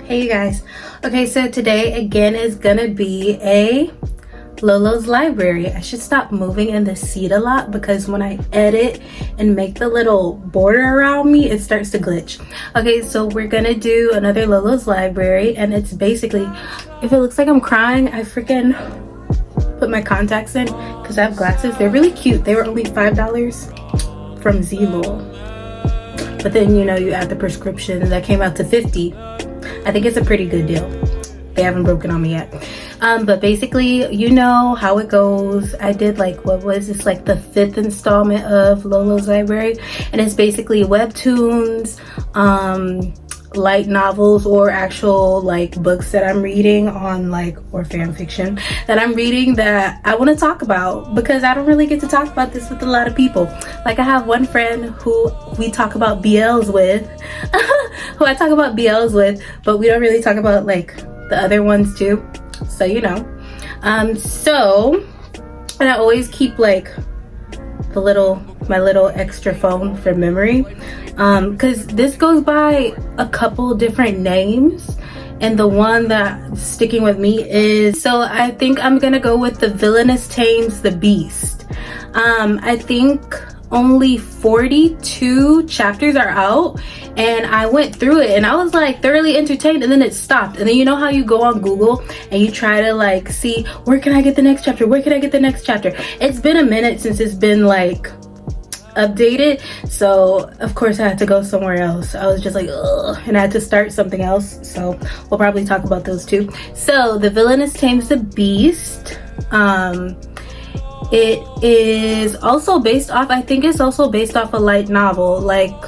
Hey you guys. Okay, so today again is gonna be a Lolo's library. I should stop moving in the seat a lot because when I edit and make the little border around me, it starts to glitch. Okay, so we're gonna do another Lolo's library, and it's basically, if it looks like I'm crying, I freaking put my contacts in because I have glasses. They're really cute. They were only $5 from Zelo. But then, you know, you add the prescription and that came out to $50. I think it's a pretty good deal. They haven't broken on me yet. But basically, you know how it goes. I did like, what was this, like the 5th installment of Lolo's library, and it's basically webtoons, light novels, or actual like books that I'm reading on or fan fiction that I'm reading that I want to talk about, because I don't really get to talk about this with a lot of people. Like I have one friend who we talk about BLs with who I talk about BLs with, but we don't really talk about like the other ones too, so you know. And I always keep like my little extra phone for memory, because this goes by a couple different names, and the one that's sticking with me is, so I think I'm gonna go with The Villainous Tames the Beast. I think only 42 chapters are out, and I went through it and I was like thoroughly entertained, and then it stopped. And then you know how you go on Google and you try to like see, where can I get the next chapter, where can I get the next chapter? It's been a minute since it's been like updated, so of course I had to go somewhere else. I was just like, ugh, and I had to start something else, so we'll probably talk about those too. So The Villainous Tames the Beast, it is also based off, I think it's also based off a light novel, like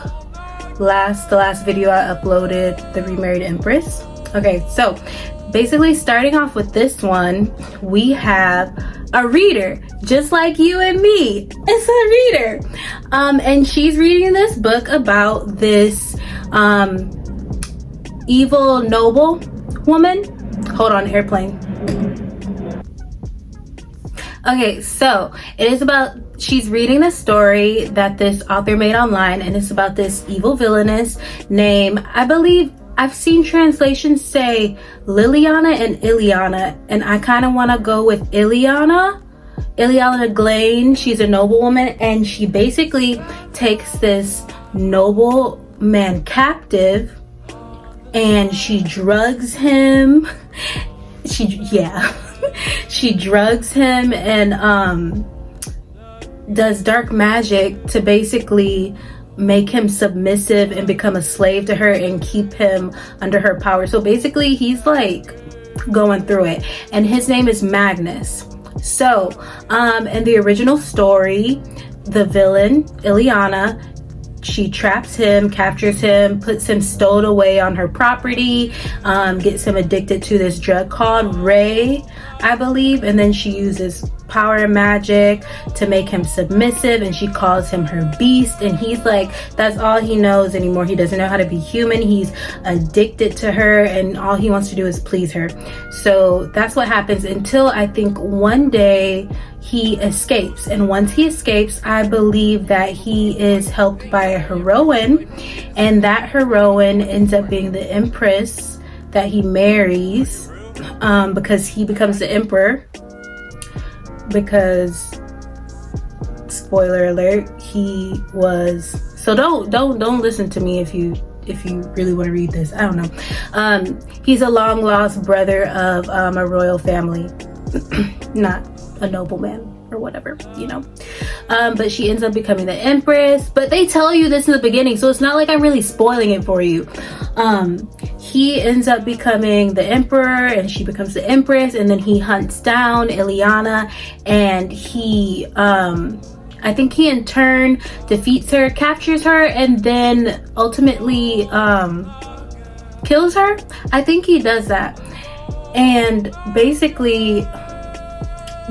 the last video I uploaded, The Remarried Empress. Okay, so basically starting off with this one, we have a reader just like you and me. It's a reader, and she's reading this book about this evil noble woman. Hold on, airplane. Okay, so it is about, she's reading the story that this author made online, and it's about this evil villainess named, I believe I've seen translations say Liliana and Ileana, and I kind of want to go with Ileana Glane. She's a noblewoman, and she basically takes this nobleman captive, and she drugs him. She drugs him and does dark magic to basically make him submissive and become a slave to her and keep him under her power. So basically he's like going through it, and his name is Magnus. So in the original story, the villain Ileana, she traps him, captures him, puts him stowed away on her property, gets him addicted to this drug called Ray, I believe, and then she uses power and magic to make him submissive, and she calls him her beast, and he's like, that's all he knows anymore. He doesn't know how to be human. He's addicted to her, and all he wants to do is please her. So that's what happens until I think one day he escapes, and once he escapes, I believe that he is helped by a heroine, and that heroine ends up being the empress that he marries, because he becomes the emperor, because spoiler alert, he was, so don't listen to me if you really want to read this. I don't know. He's a long lost brother of a royal family, not a nobleman or whatever, you know. But she ends up becoming the empress, but they tell you this in the beginning, so it's not like I'm really spoiling it for you. He ends up becoming the emperor, and she becomes the empress, and then he hunts down Ileana, and he I think he in turn defeats her, captures her, and then ultimately kills her. I think he does that. And basically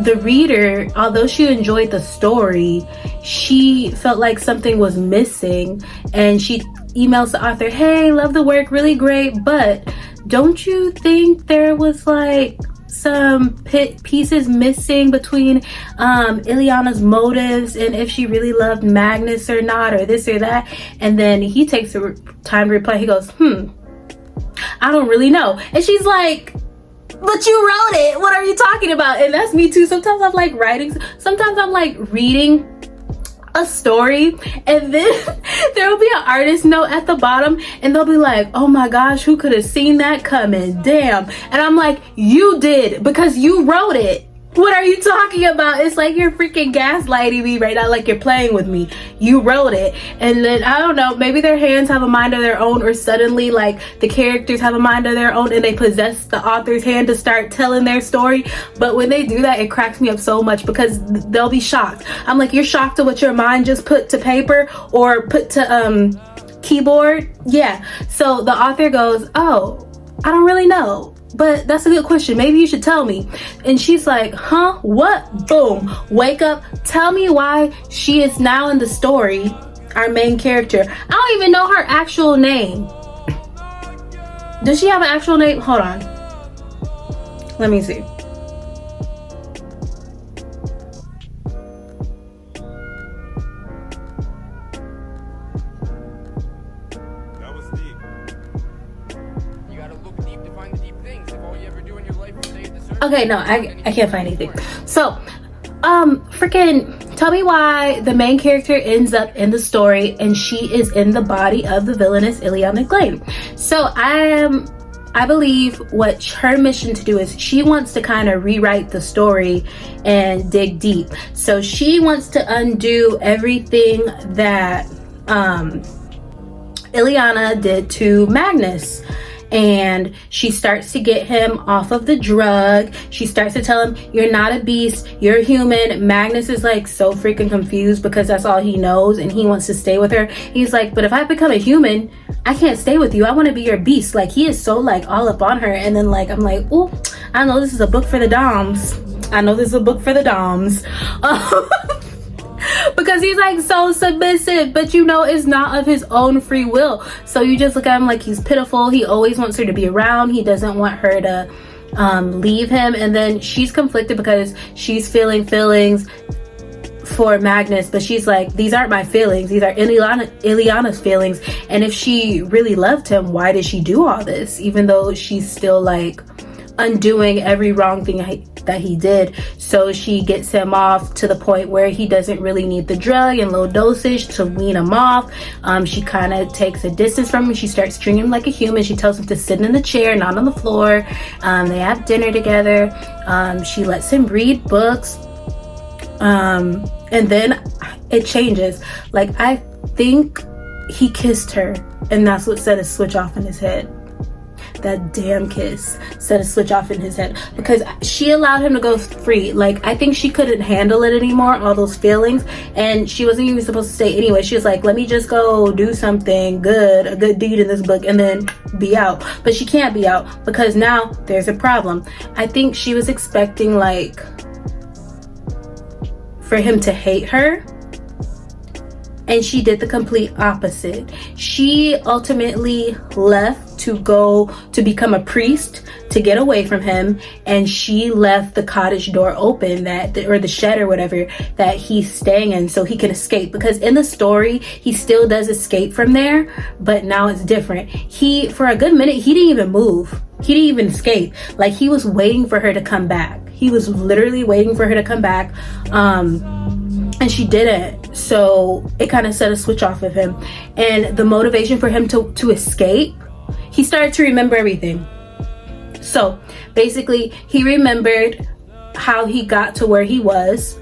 the reader, although she enjoyed the story, she felt like something was missing, and she emails the author, hey, love the work, really great, but don't you think there was like some pieces missing between Ileana's motives and if she really loved Magnus or not, or this or that? And then he takes the time to reply. He goes, I don't really know. And she's like, but you wrote it. What are you talking about? And that's me too. Sometimes I'm like writing. Sometimes I'm like reading a story, and then there will be an artist note at the bottom, and they'll be like, oh my gosh, who could have seen that coming? Damn. And I'm like, you did, because you wrote it. What are you talking about? It's like you're freaking gaslighting me right now, like you're playing with me. You wrote it. And then I don't know, maybe their hands have a mind of their own, or suddenly like the characters have a mind of their own and they possess the author's hand to start telling their story. But when they do that, it cracks me up so much, because they'll be shocked. I'm like, you're shocked at what your mind just put to paper or put to keyboard? Yeah. So the author goes, oh, I don't really know, but that's a good question. Maybe you should tell me. And she's like, huh? What? Boom. Wake up. Tell me why she is now in the story, our main character. I don't even know her actual name. Does she have an actual name? Hold on. Let me see. Okay, no, I can't find anything. So, freaking tell me why the main character ends up in the story and she is in the body of the villainous Ileana Glane. So I believe what her mission to do is she wants to kind of rewrite the story and dig deep. So she wants to undo everything that Ileana did to Magnus. And she starts to get him off of the drug. She starts to tell him, you're not a beast, you're human. Magnus is like so freaking confused because that's all he knows and he wants to stay with her. He's like, but if I become a human, I can't stay with you. I want to be your beast. Like, he is so like all up on her. And then like, I'm like, oh, I know this is a book for the doms. I know this is a book for the doms. Because he's like so submissive, but you know it's not of his own free will. So you just look at him like he's pitiful. He always wants her to be around. He doesn't want her to leave him. And then she's conflicted because she's feeling feelings for Magnus, but she's like, these aren't my feelings, these are Ileana's feelings. And if she really loved him, why did she do all this, even though she's still like undoing every wrong thing that he did? So she gets him off to the point where he doesn't really need the drug in low dosage to wean him off. She kind of takes a distance from him. She starts treating him like a human. She tells him to sit in the chair, not on the floor. They have dinner together. She lets him read books. And then it changes. Like, I think he kissed her, and that's what set a switch off in his head. That damn kiss set a switch off in his head, because she allowed him to go free. Like, I think she couldn't handle it anymore, all those feelings, and she wasn't even supposed to stay anyway. She was like, let me just go do something good, a good deed in this book, and then be out. But she can't be out because now there's a problem. I think she was expecting like for him to hate her, and she did the complete opposite. She ultimately left to go to become a priest to get away from him, and she left the cottage door open, or the shed or whatever that he's staying in, so he can escape. Because in the story he still does escape from there, but now it's different. He, for a good minute, he didn't even move. He didn't even escape. Like, he was waiting for her to come back. He was literally waiting for her to come back. And she didn't. So it kind of set a switch off of him. And the motivation for him to escape, he started to remember everything. So basically, he remembered how he got to where he was.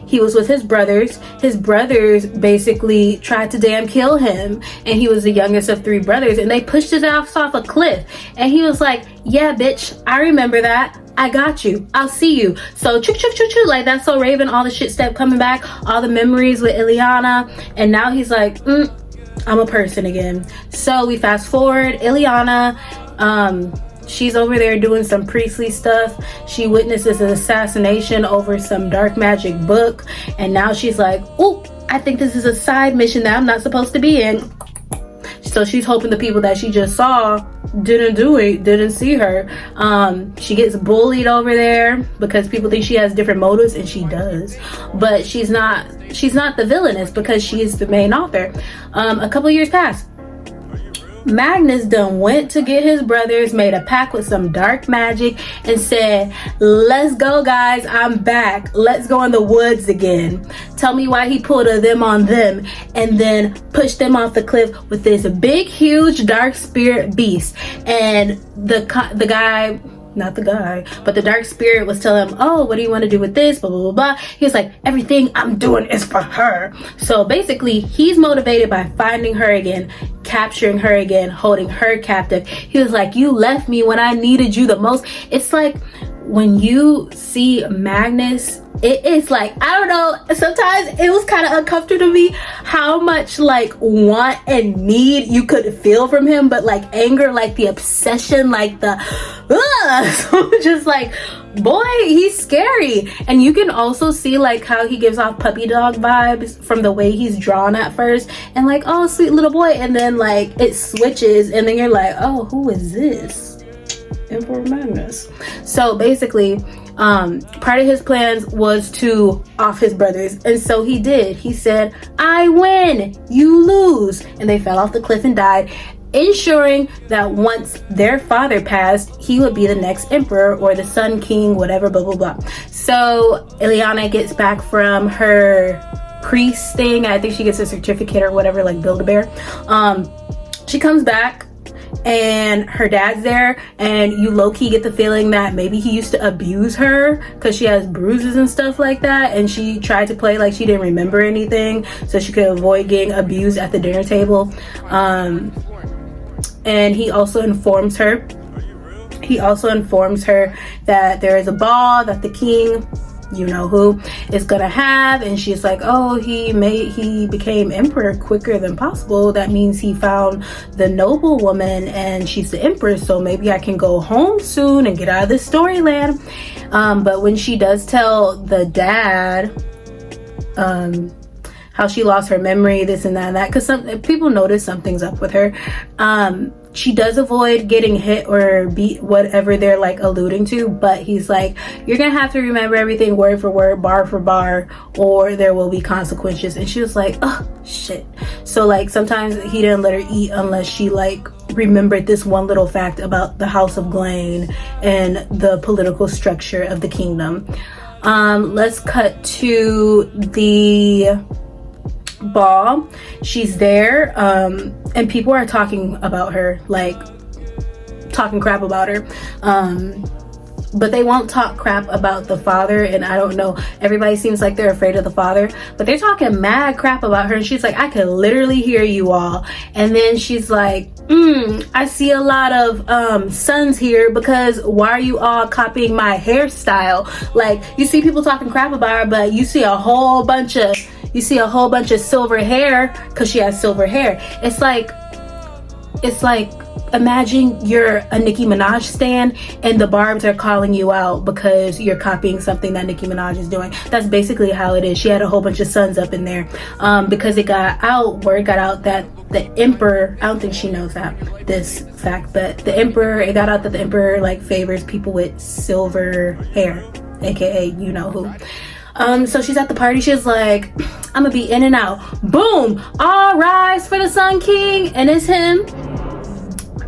He was with his brothers. His brothers basically tried to damn kill him. And he was the youngest of 3 brothers. And they pushed his ass off a cliff. And he was like, yeah, bitch, I remember that. I got you. I'll see you. So choo choo choo choo, like That's So Raven, all the shit kept coming back, all the memories with Ileana, and now he's like, I'm a person again. So we fast forward. Ileana, she's over there doing some priestly stuff. She witnesses an assassination over some dark magic book, and now she's like, oh, I think this is a side mission that I'm not supposed to be in. So she's hoping the people that she just saw didn't see her. She gets bullied over there because people think she has different motives, and she does, but she's not the villainess because she is the main author. A couple years pass. Magnus done went to get his brothers, made a pact with some dark magic, and said, let's go guys, I'm back, let's go in the woods again. Tell me why he pulled a them on them and then pushed them off the cliff with this big huge dark spirit beast. And the guy, not the guy, but the dark spirit was telling him, oh, what do you want to do with this, blah blah blah blah. He was like, everything I'm doing is for her. So basically he's motivated by finding her again, capturing her again, holding her captive. He was like, you left me when I needed you the most. It's like when you see Magnus, it's like, I don't know, sometimes it was kind of uncomfortable to me how much like want and need you could feel from him, but like anger, like the obsession, like the so just like, boy, he's scary. And you can also see like how he gives off puppy dog vibes from the way he's drawn at first, and like, oh, sweet little boy, and then like it switches and then you're like, oh, who is this? Emperor Magnus. So basically part of his plans was to off his brothers, and so he did. He said, I win, you lose, and they fell off the cliff and died, ensuring that once their father passed, he would be the next emperor or the sun king, whatever, blah blah blah. So Ileana gets back from her priest thing. I think she gets a certificate or whatever, like Build-A-Bear. She comes back and her dad's there, and you low-key get the feeling that maybe he used to abuse her because she has bruises and stuff like that, and she tried to play like she didn't remember anything so she could avoid getting abused at the dinner table. And he also informs her that there is a ball that the king, you know who, is gonna have, and she's like, oh, he became emperor quicker than possible. That means he found the noble woman and she's the empress, so maybe I can go home soon and get out of this storyland. But when she does tell the dad how she lost her memory, this and that and that, because some people notice something's up with her, she does avoid getting hit or beat, whatever they're like alluding to, but he's like, you're gonna have to remember everything word for word, bar for bar, or there will be consequences. And she was like, oh shit. So like sometimes he didn't let her eat unless she like remembered this one little fact about the House of Glain and the political structure of the kingdom. Let's cut to the ball. She's there, and people are talking about her, like talking crap about her, but they won't talk crap about the father. And I don't know, everybody seems like they're afraid of the father, but they're talking mad crap about her, and she's like, I could literally hear you all. And then she's like, I see a lot of sons here, because why are you all copying my hairstyle? Like, you see people talking crap about her, but you see a whole bunch of silver hair because she has silver hair. It's like imagine you're a Nicki Minaj stan and the Barbs are calling you out because you're copying something that Nicki Minaj is doing. That's basically how it is. She had a whole bunch of sons up in there, because word got out that the emperor, I don't think she knows this fact, but it got out that the emperor like favors people with silver hair, aka you know who. So she's at the party, she's like, I'm gonna be in and out. Boom! All rise for the Sun King, and it's him.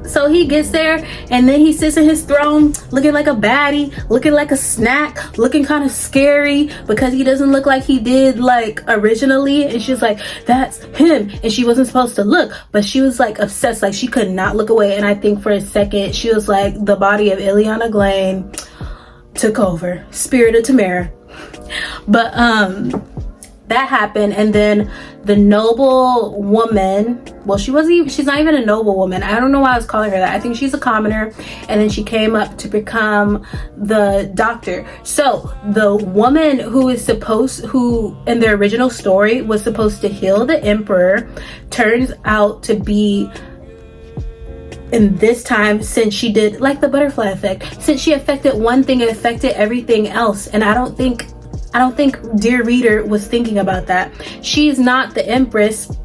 So he gets there, and then he sits in his throne looking like a baddie, looking like a snack, looking kind of scary because he doesn't look like he did like originally. And she's like, that's him. And she wasn't supposed to look, but she was like obsessed, like she could not look away. And I think for a second she was like, the body of Ileana Glain took over, spirit of Tamara. But that happened, and then the noble woman, well, she's not even a noble woman. I don't know why I was calling her that. I think she's a commoner, and then she came up to become the doctor. So the woman who in the original story was supposed to heal the emperor turns out to be, in this time, since she did like the butterfly effect, since she affected one thing, it affected everything else. And I don't think dear reader was thinking about that. She's not the empress.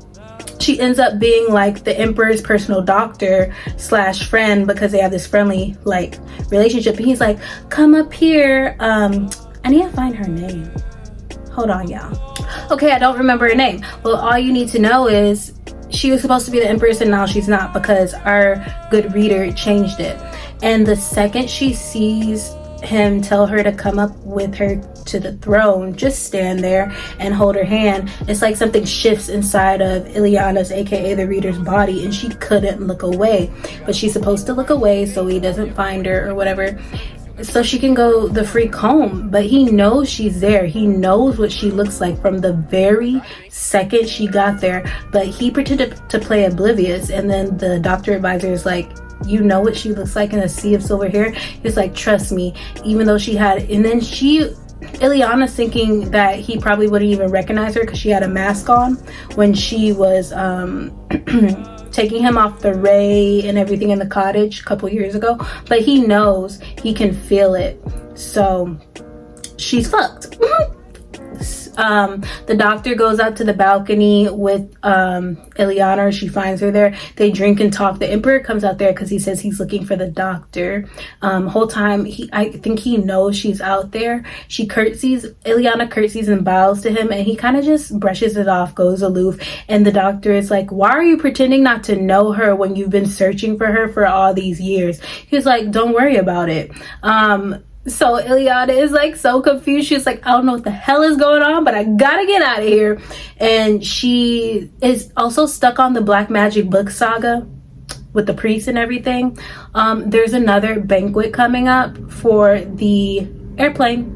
She ends up being like the emperor's personal doctor / friend, because they have this friendly like relationship. And he's like, come up here. I need to find her name. Hold on, y'all. Okay, I don't remember her name. Well, all you need to know is she was supposed to be the Empress and now she's not because our good reader changed it. And the second she sees him tell her to come up with her to the throne, just stand there and hold her hand, it's like something shifts inside of Ileana's, aka the reader's body, and she couldn't look away. But she's supposed to look away so he doesn't find her or whatever, so she can go the freak home. But he knows she's there. He knows what she looks like from the very second she got there, but he pretended to play oblivious. And then the doctor advisor is like, you know what she looks like in a sea of silver hair? He's like, trust me. Even though she had, and then Ileana's thinking that he probably wouldn't even recognize her because she had a mask on when she was taking him off the ray and everything in the cottage a couple years ago. But he knows, he can feel it. So she's fucked. The doctor goes out to the balcony with Ileana. She finds her there. They drink and talk. The Emperor comes out there because he says he's looking for the doctor. Whole time, I think he knows she's out there. She curtsies. Ileana curtsies and bows to him, and he kind of just brushes it off, goes aloof. And the doctor is like, why are you pretending not to know her when you've been searching for her for all these years? He's like, don't worry about it. So Ileana is like so confused. She's like, I don't know what the hell is going on, but I gotta get out of here. And she is also stuck on the Black Magic book saga with the priest and everything. There's another banquet coming up for the airplane.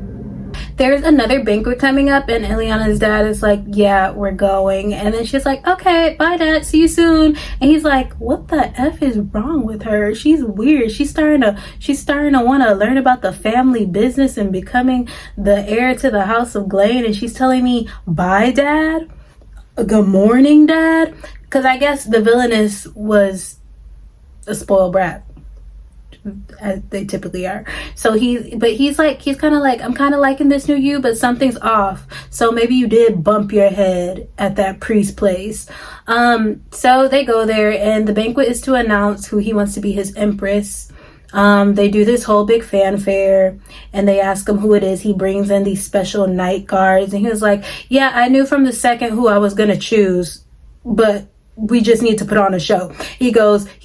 There's another banquet coming up, and Ileana's dad is like, yeah, we're going. And then she's like, okay, bye dad, see you soon. And he's like, what the F is wrong with her? She's weird. She's starting to want to learn about the family business and becoming the heir to the House of Glane. And she's telling me, bye dad, good morning dad. Because I guess the villainess was a spoiled brat, as they typically are. So he's kind of like, I'm kind of liking this new you, but something's off. So maybe you did bump your head at that priest place. So they go there, and the banquet is to announce who he wants to be his empress. They do this whole big fanfare, and they ask him who it is. He brings in these special night guards, and he was like, yeah, I knew from the second who I was gonna choose, but we just need to put on a show. He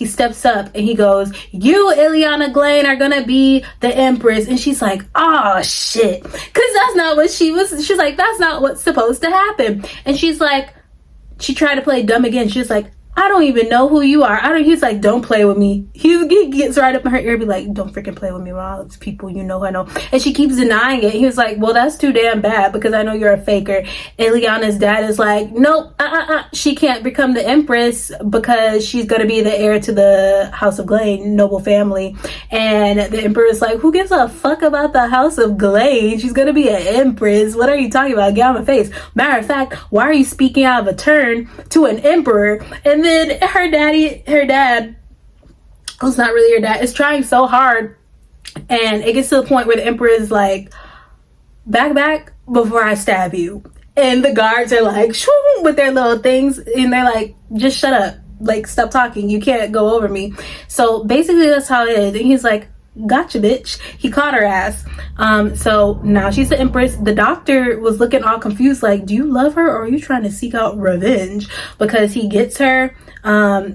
steps up and he goes, you, Ileana Glane, are gonna be the empress. And she's like, oh shit, because that's not what she's like, that's not what's supposed to happen. And she's like, she tried to play dumb again. She's like, I don't even know who you are. He's like, don't play with me. He gets right up in her ear, be like, don't freaking play with me, Ron. It's people you know, I know. And she keeps denying it. He was like, well, that's too damn bad because I know you're a faker. Ileana's dad is like, nope, she can't become the empress because she's going to be the heir to the House of Glane, noble family. And the emperor is like, who gives a fuck about the House of Glane? She's going to be an empress. What are you talking about? Get out of my face. Matter of fact, why are you speaking out of a turn to an emperor? And then her dad, who's not really her dad, is trying so hard, and it gets to the point where the emperor is like, back before I stab you. And the guards are like, shoo, with their little things, and they're like, just shut up, like, stop talking, you can't go over me. So basically that's how it is. And he's like, gotcha bitch. He caught her ass. So now she's the empress. The doctor was looking all confused, like, do you love her or are you trying to seek out revenge? Because he gets her,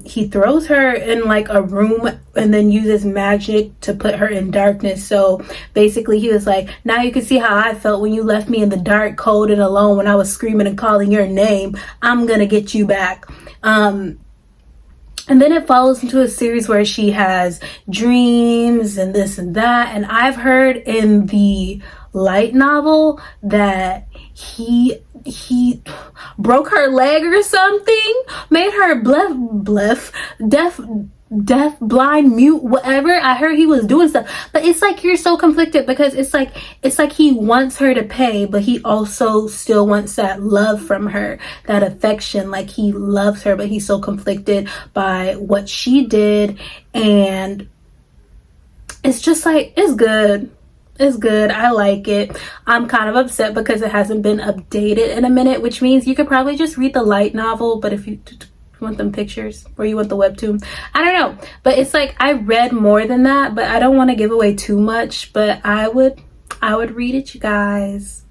he throws her in like a room and then uses magic to put her in darkness. So basically he was like, now you can see how I felt when you left me in the dark, cold and alone when I was screaming and calling your name. I'm gonna get you back. And then it follows into a series where she has dreams and this and that. And I've heard in the light novel that he broke her leg or something, made her deaf, blind, mute, whatever. I heard he was doing stuff, but it's like you're so conflicted because it's like he wants her to pay, but he also still wants that love from her, that affection. Like he loves her, but he's so conflicted by what she did. And it's just like, it's good. It's good. I like it. I'm kind of upset because it hasn't been updated in a minute, which means you could probably just read the light novel. But if you want them pictures or you want the webtoon, I don't know. But it's like I read more than that, but I don't want to give away too much. But I would read it, you guys.